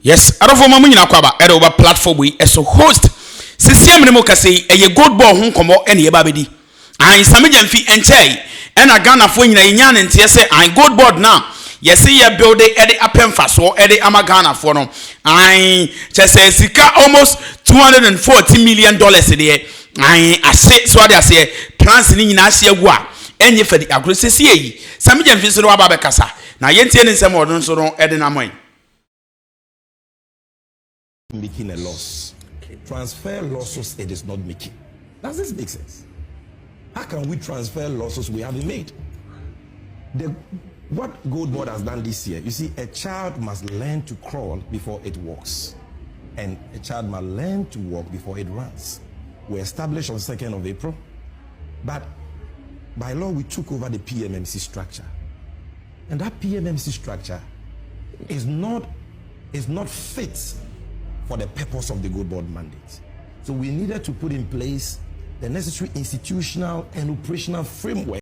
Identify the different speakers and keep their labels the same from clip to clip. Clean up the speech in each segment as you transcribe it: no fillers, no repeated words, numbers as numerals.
Speaker 1: Yes, arafo mamu nyina kwaba e over platform we as a host. Sisiam ne mo kase eye Goldboard ho komo ene ye ba bedi. An Sammy Gyamfi enchei ena Ghana fo nyina yenya ne nte se an Goldboard now. Yes, ye build it at the apemfa so at the Amagana for no. I just say sika almost $240 million a year. I say so I say plans in Asia gua. And ye for the aggressive Sammy Gyamfi so ababekasa. Na yenti ne some odun so no edena moy.
Speaker 2: Making a loss. Transfer losses it is not making. Does this make sense? How can we transfer losses we haven't made? What Goldboard has done this year, you see, a child must learn to crawl before it walks. And a child must learn to walk before it runs. We established on 2nd of April, but by law we took over the PMMC structure. And that PMMC structure is not fit for the purpose of the Goldboard mandate. So we needed to put in place the necessary institutional and operational framework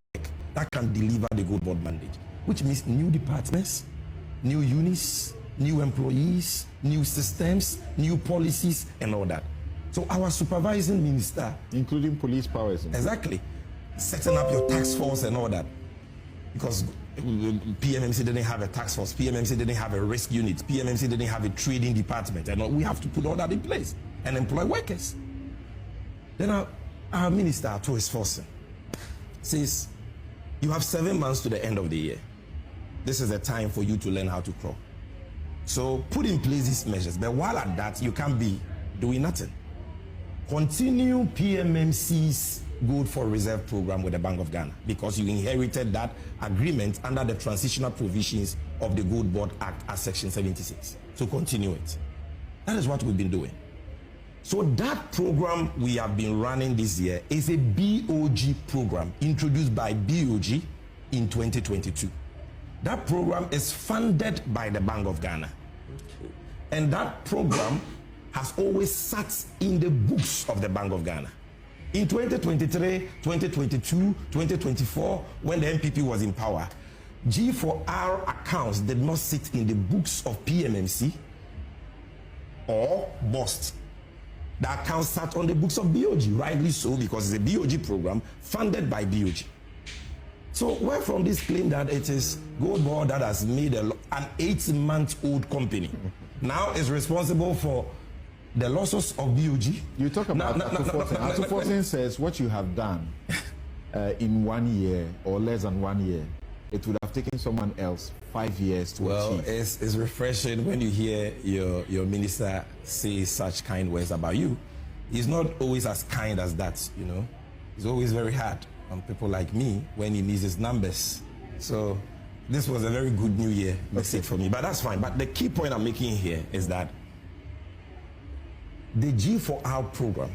Speaker 2: that can deliver the Goldboard mandate, which means new departments, new units, new employees, new systems, new policies, and all that. So our supervising minister,
Speaker 3: including police powers,
Speaker 2: exactly, setting up your task force and all that, because PMMC didn't have a task force, PMMC didn't have a risk unit, PMMC didn't have a trading department, and we have to put all that in place and employ workers. Then our minister, to his force, says, you have 7 months to the end of the year. This is the time for you to learn how to crawl. So put in place these measures. But while at that, you can't be doing nothing. Continue PMMC's Gold for Reserve program with the Bank of Ghana, because you inherited that agreement under the transitional provisions of the Goldboard Act as Section 76. So continue it. That is what we've been doing. So that program we have been running this year is a BOG program introduced by BOG in 2022. That program is funded by the Bank of Ghana. And that program has always sat in the books of the Bank of Ghana. In 2023, 2022, 2024, when the MPP was in power, G4R accounts did not sit in the books of PMMC or BOST. The account sat on the books of BOG, rightly so, because it's a BOG program funded by BOG. So where from this claim that it is Goldboard that has made an 8-month-old company now is responsible for the losses of BOG?
Speaker 3: You talk about Article 14 says what you have done in 1 year or less than 1 year, it would have taken someone else 5 years to achieve.
Speaker 2: Well, it's refreshing when you hear your minister say such kind words about you. He's not always as kind as that, you know. He's always very hard on people like me when he needs his numbers. So this was a very good New Year message for me, but that's fine. But the key point I'm making here is that the G4R program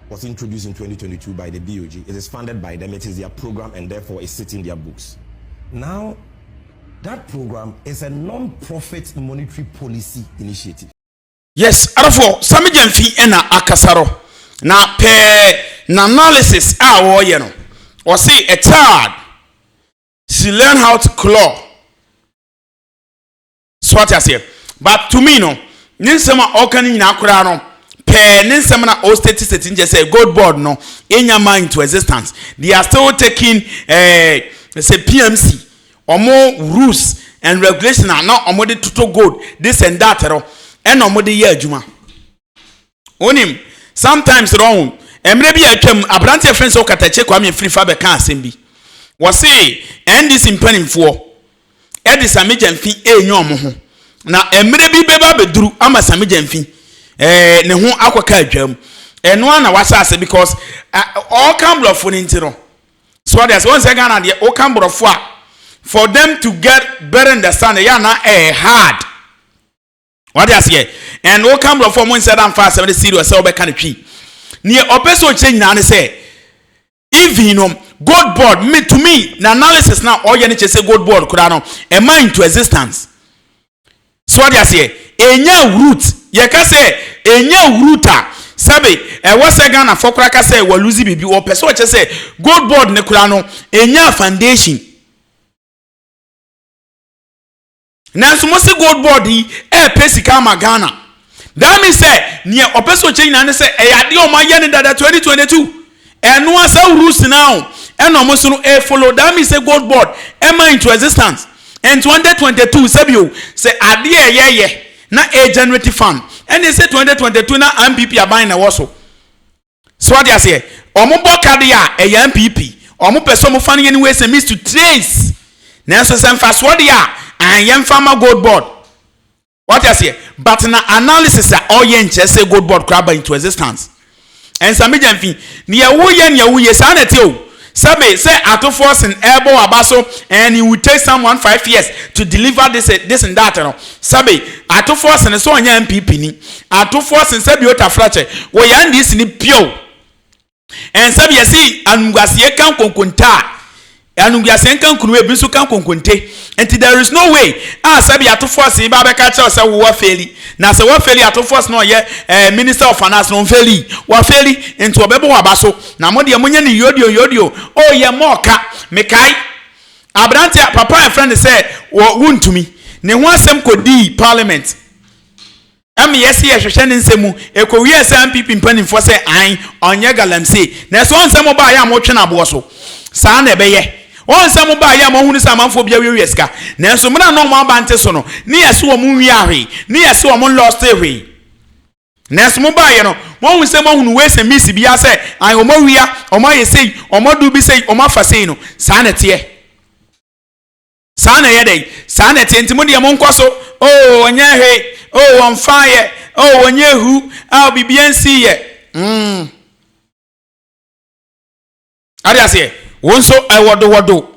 Speaker 2: was introduced in 2022 by the BOG. It is funded by them. It is their program, and therefore it sits in their books. Now, that program is a non-profit monetary policy initiative.
Speaker 1: Yes, arafo Sammy Gyamfi ena akasaro na pe na analysis wo ye no. Or say a child she learn how to claw. So what I say, but to me no, ninsema okani nyina akura no pe ninsema na all state just say Goldboard no enyama into existence. They are still taking say PMC or more rules and regulations are not omo de total gold this and that and omo de year adwuma. Onim sometimes wrong. Emre bi atwam abrante friends o katache kwa me free fa be kan asem bi. Wo say NDC mpanimfo e de Sammy Gyamfi enyo omo ho. Na emre bi beba beduru ama Sammy Gyamfi ne ho akwaka adwam. Eno na wasase because all cambrofo ni ntiro. So there's one second and the all cambrofo for them to get better understanding ya na hard. What they say and all cambrofo mo inside am fast 70 serious say obe kan twi. Near opeso change na say even Goldboard me to me na analysis now all you say Goldboard could no a mind to existence. So what they say enya root ye ka say enya rooter sabe was a Ghana for kraka say we lose bibi o person say Goldboard ne kura no enya foundation. nanso mo se Goldboard yi pesika magana. That means say near opeso change na say eyade o ma ye ne dada 2022 eno asa rules now eno mo so no follow. That means say Goldboard ema into existence and 2022 sabio say ade ye na generative fund and they say 2022 na MPP aban na wo so what they say omo bokade ya MPP omo person mo fan ye ni we say miss to trace na so say fast what they and yem farmer Goldboard. What you say? But na analysis all yen say Goldboard crab into existence. And Sammy Gyamfi, near wo ye sa na teo. Sabe say ato force in elbow abaso and it will take someone 5 years to deliver this and that. No. Sabe ato force in so nya MPP ni. Ato force in sabe ota frache. Wo yan this ni pure. And sabe you see anugasiye kan konkonta. Anugasiye kan kunu e bisu kan konkonte. And there is no way sabi ato force ba be ka che say wo faili na say wo faili ato force no ye minister of finance no faili wo faili into obebo abaso na mo de monye ni yodio o ye moka mekai abrante papa and friend say wo wuntumi ne ho asem kodi parliament yes ye hwehwe ne nsemu ekowi MPP mpanimfo say an onye galamse na so nsem ba ya mo twe na bo so sa na ebe ye on some ba ya mo hunu samanfo bia we weska nanso mena no mo abante so no ne yese wo mu wi ahwe ne yese wo mo lost ahwe nanso mo ba ye no mo hu se mo hunu we se miss bia se an o mo wia o mo yesei o mo du bi sei o mo fa sei no sa na tie sa na ye dai sa na tie ntimo de mo nkoso onye hwe on fire onye hu bibia nsi ye ari ase wonso wodo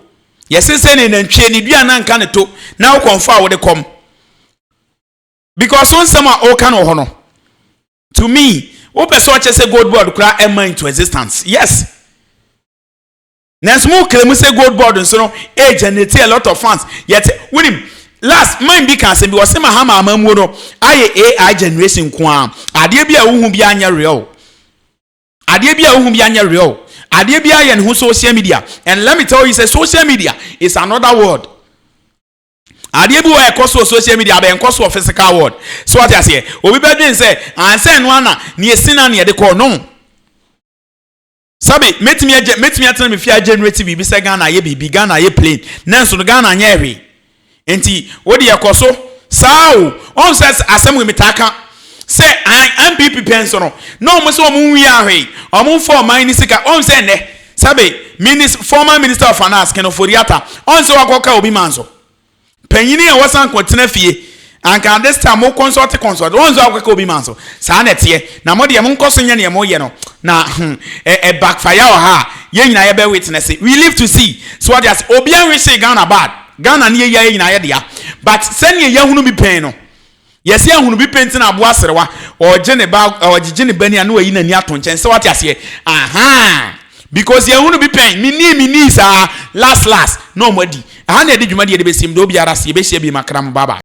Speaker 1: yesese ne nantwe ne dua na nka ne to na wo konfa wo de kom because won sama o kan ho no to me wo person che Goldboard kura ema into existence yes na small claim say Goldboard nso no generate a lot of funds yet with him last mind be can say be was ma hama amamu no aye AI generation kwa ade bia wo hu bia anya real ade bia wo hu bia anya real Adebia yen who social media. And let me tell you, say social media is another word. Adebia e koso social media be koso physical word. So what I say, obi be doing say, and say no na ne sina ne de call no. Sabi metimi atena me fia generative bi say Ghana ye bi Ghana ye plain. Nanso no Ghana nya hwe. Enti wo de koso sao on says asem we mitaka say MPP pension no mo so mo wi ahwe o mo for mine sika on say ne sabe former minister of finance Ken Oforiata on say wakoka obi manso panyini e wasan kwotena fie anka this time mo consult on say wakoka obi manso sa na tie na mo de mo nkoso nya ne mo ye no na backfire o ha ye nyina ye be witness we live to see so what just obi an we say Ghana bad Ghana ne ye nyina ye dia but send ye hunu bi pen no yes ya hunu bi penti na abo aserewa ogene ba ogigene bani anu ayi na ni ato nchen se what ase because ya hunu bi pen mini sa last no modi aha na edi dwuma de besim do biara se be hia bi makram baba